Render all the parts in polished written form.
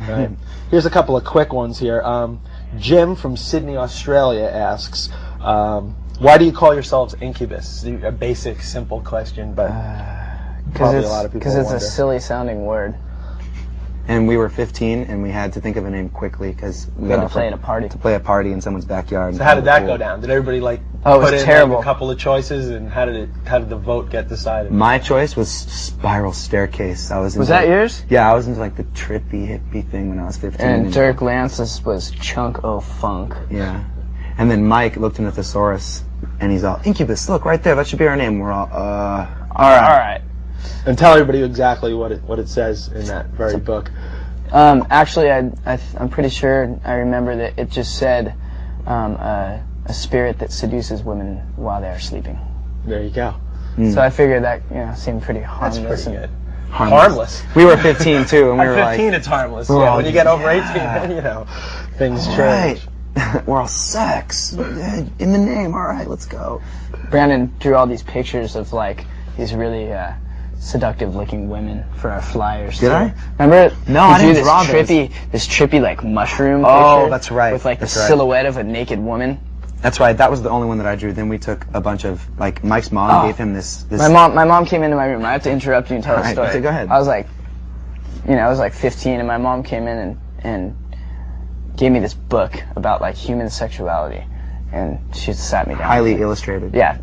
Right. Here's a couple of quick ones here. Jim from Sydney, Australia asks, why do you call yourselves Incubus? A basic, simple question, but probably a lot of people Because it's wonder. a silly-sounding word. And we were 15, and we had to think of a name quickly because we had to play at a party. To play a party in someone's backyard. So how did that go down? Did everybody Oh, it put was in terrible. a couple of choices, and how did the vote get decided? My choice was Spiral Staircase. Was that yours? Yeah, I was into like the trippy hippie thing when I was 15. And Dirk Lance's was Chunk O' Funk. Yeah. And then Mike looked into Thesaurus, and he's all, Incubus, look, right there, that should be our name. We're all, All right. And tell everybody exactly what it says in that very book. Actually, I'm pretty sure I remember that it just said a spirit that seduces women while they are sleeping. There you go. So I figured that seemed pretty harmless. That's pretty good. harmless. We were 15 too, and we were At 15 like, it's harmless. we're Yeah, all- when you get over yeah. 18, then, things right. change. We're all sex in the name. All right, let's go. Brandon drew all these pictures of like these really seductive-looking women for our flyers. Did I? Remember? No, I didn't drew draw this trippy like mushroom. Oh, picture that's right. With like That's the right. silhouette of a naked woman. That's right. That was the only one that I drew. Then we took a bunch of like Mike's mom gave him this. My mom came into my room. I have to interrupt you and tell a Alright, story. okay, go ahead. I was like, I was like 15, and my mom came in and gave me this book about like human sexuality, and she sat me down. Highly illustrated. Yeah,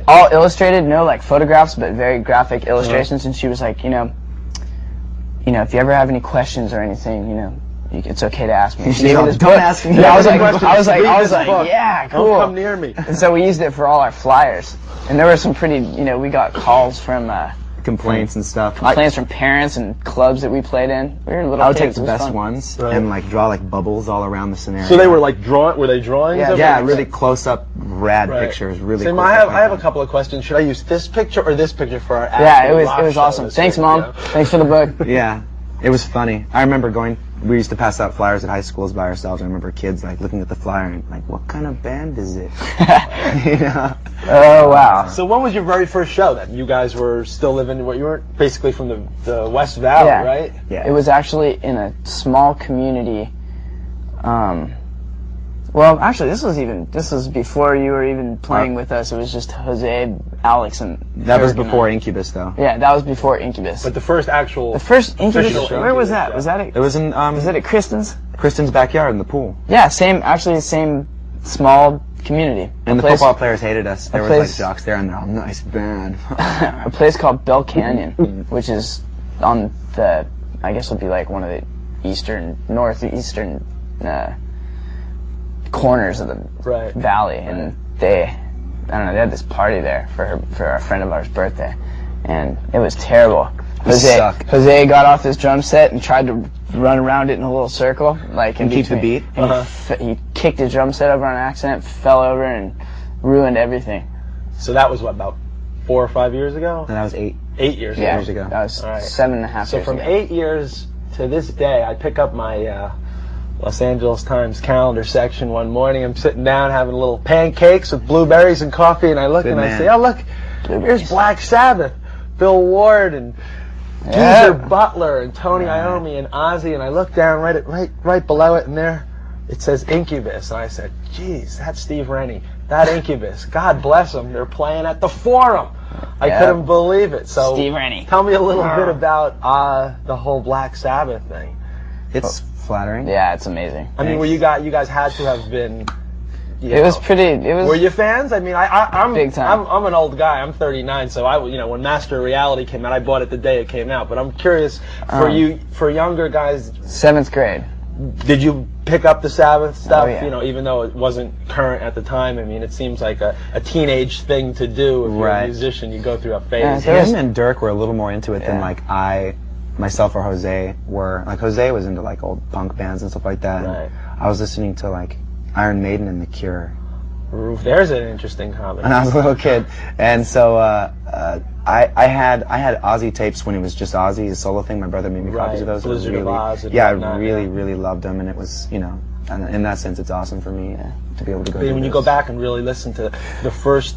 all illustrated, no like photographs, but very graphic illustrations. And she was like, if you ever have any questions or anything, it's okay to ask me. She gave me this Don't book. ask me. Yeah, I was Read like, this book. yeah, cool. Don't come near me. And so we used it for all our flyers, and there were some pretty, we got calls from Complaints and stuff. complaints from parents and clubs that we played in. We were little I would kids. take the It was best fun. ones Right. and like draw like bubbles all around the scenario. So they were like were they drawings? Yeah, of yeah, it? really close up, rad Right. pictures. Really. Sam, cool I stuff like have a that. couple of questions. Should I use this picture or this picture for our Yeah, actual it rock was show awesome. this Thanks, week, Mom. Thanks for the book. Yeah, it was funny. I remember we used to pass out flyers at high schools by ourselves. I remember kids like looking at the flyer and like, what kind of band is it? Oh wow. So when was your very first show then? You guys were still living, you were basically from the West Valley, Yeah. right? Yeah. It was actually in a small community. Well, actually, this was before you were even playing with us. It was just Jose, Alex, and That was Dirk and before I. Incubus, though. Yeah, that was before Incubus. But the first actual... The first Incubus. official Where was Incubus that? show. Was that It was in Was it at Kristen's? Kristen's backyard in the pool. Yeah, same small community. And the place- football players hated us. There was like place- jocks there, and they're all nice band. a place called Bell Canyon, which is on the, I guess would be like one of the northeastern corners of the Right. valley, and they had this party there for a friend of ours' birthday, and it was terrible. sucked. Jose got off his drum set and tried to run around it in a little circle, like And keep the beat? And he kicked his drum set over on accident, fell over, and ruined everything. So that was what, about 4 or 5 years ago? And that was 8. 8 years Yeah, years ago. that was All right. 7.5 So years from ago. 8 years to this day, I pick up my Los Angeles Times calendar section one morning. I'm sitting down having a little pancakes with blueberries and coffee, and I look Good and I man. say, oh, look, here's Black Sabbath, Bill Ward and Geezer Butler and Tony Iommi and Ozzy, and I look down right below it, and there it says Incubus, and I said, geez, that's Steve Rennie, that Incubus, God bless them, they're playing at the Forum. I couldn't believe it. So Steve Rennie. Tell me a little bit about the whole Black Sabbath thing. It's flattering. Yeah, it's amazing. I mean, you guys had to have been. It was pretty. It was. Were you fans? I mean, I'm Big time. I'm an old guy. I'm 39, so when Master of Reality came out, I bought it the day it came out. But I'm curious for younger guys. 7th grade. Did you pick up the Sabbath stuff? Oh, yeah. Even though it wasn't current at the time. I mean, it seems like a teenage thing to do. If you're a Right. musician, you go through a phase. There was- Him and Dirk were a little more into it than Yeah. like myself or Jose were. Like Jose was into like old punk bands and stuff like that. Right. And I was listening to like Iron Maiden and The Cure. There's an interesting comment. When I was a little kid, and so I had Ozzy tapes when it was just Ozzy, his solo thing. My brother made me copies of those. It was Blizzard of really, Oz and yeah, whatnot, I really loved them, and it was, and in that sense, it's awesome for me to be able to go. I mean, do when you this. go back and really listen to the first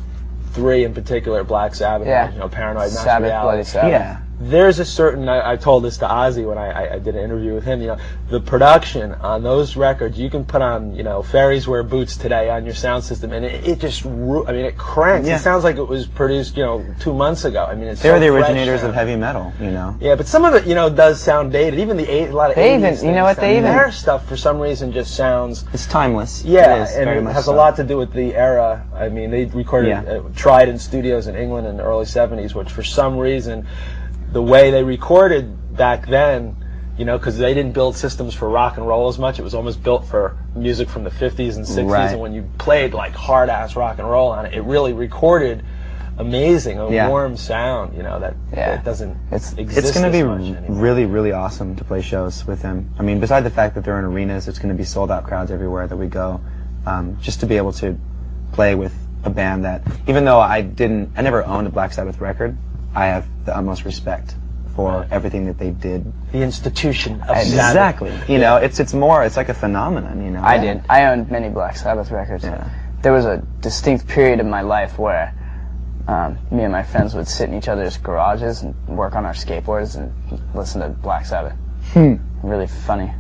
3 in particular, Black Sabbath, Yeah. Paranoid, Master Sabbath, Reality, Bloody Sabbath. Yeah. there's a certain, I told this to Ozzy when I did an interview with him, you know, the production on those records, you can put on, you know, Fairies Wear Boots today on your sound system, and it just, I mean, it cranks. Yeah. It sounds like it was produced, you know, 2 months ago. I mean, it's They so were the fresh originators now. of heavy metal, you know. Yeah, but some of it, you know, does sound dated. Even a lot of They 80s even- you know what, they things, even- their stuff for some reason just sounds. It's timeless. Yeah, it is, and very it much has so. a lot to do with the era. I mean, they recorded, Yeah. tried in studios in England in the early 70s, which for some reason, the way they recorded back then, you know, because they didn't build systems for rock and roll as much. It was almost built for music from the 50s and 60s, Right. and when you played like hard-ass rock and roll on it, it really recorded amazing, a warm sound, you know, that doesn't exist It's going to be as much anymore. really, really awesome to play shows with him. I mean, beside the fact that they're in arenas, it's going to be sold-out crowds everywhere that we go. Just to be able to play with a band that, even though I never owned a Black Sabbath record, I have the utmost respect for everything that they did. The institution of Sabbath. Exactly. You know, it's like a phenomenon, you know. I did. I owned many Black Sabbath records. Yeah. There was a distinct period in my life where me and my friends would sit in each other's garages and work on our skateboards and listen to Black Sabbath. Really funny.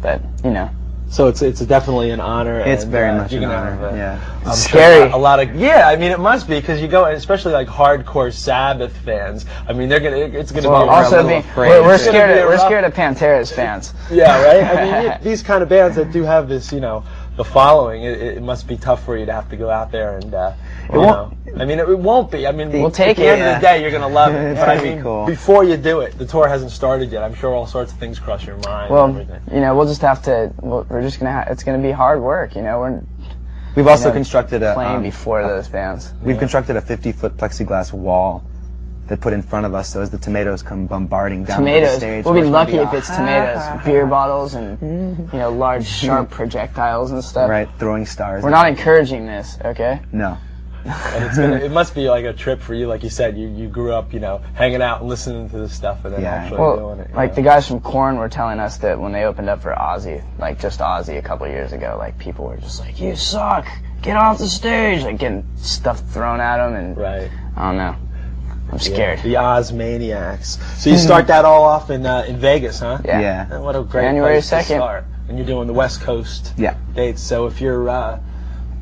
But, you know. So it's definitely an honor. It's and, very much you're an gonna honor. have Yeah. I'm Scary. Sure a lot of I mean it must be because you go, and especially like hardcore Sabbath fans. I mean it's gonna Well, be also real. we're It's gonna be a we're rough- scared of Pantera's fans. Yeah, right. I mean these kind of bands that do have this, you know, the following. It must be tough for you to have to go out there and. You know, I mean, it won't be. I mean, We'll take at the it, end of the day, you're gonna love it. It's But I gonna be mean, cool. before you do it, the tour hasn't started yet. I'm sure all sorts of things cross your mind. Well, and everything. you know, we'll just have to. We're just gonna. It's gonna be hard work. You know, we're We've also know, constructed a playing before those bands. We've constructed a 50-foot plexiglass wall that put in front of us, so as the tomatoes come bombarding down the Tomatoes. stage. We'll be we're gonna lucky if all, it's tomatoes, beer bottles, and you know, large sharp projectiles and stuff. right, throwing stars. We're not encouraging this, okay? No. And it must be like a trip for you, like you said. You grew up, you know, hanging out and listening to this stuff, and then Yeah. actually Well, doing it. like the guys from Korn were telling us that when they opened up for Ozzy, like just Ozzy a couple years ago, like people were just like, "You suck, get off the stage!" Like getting stuff thrown at them, and Right. I don't know. I'm scared. The Oz Maniacs. So you start that all off in Vegas, huh? Yeah. Yeah. And what a great January place to 2nd. start. And you're doing the West Coast Yeah. dates. So if you're,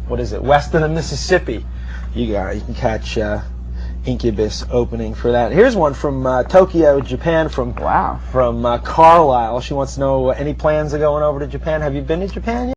what is it, west of the Mississippi, you can catch Incubus opening for that. Here's one from Tokyo, Japan, from Wow. Carlisle. She wants to know any plans of going over to Japan. Have you been to Japan yet?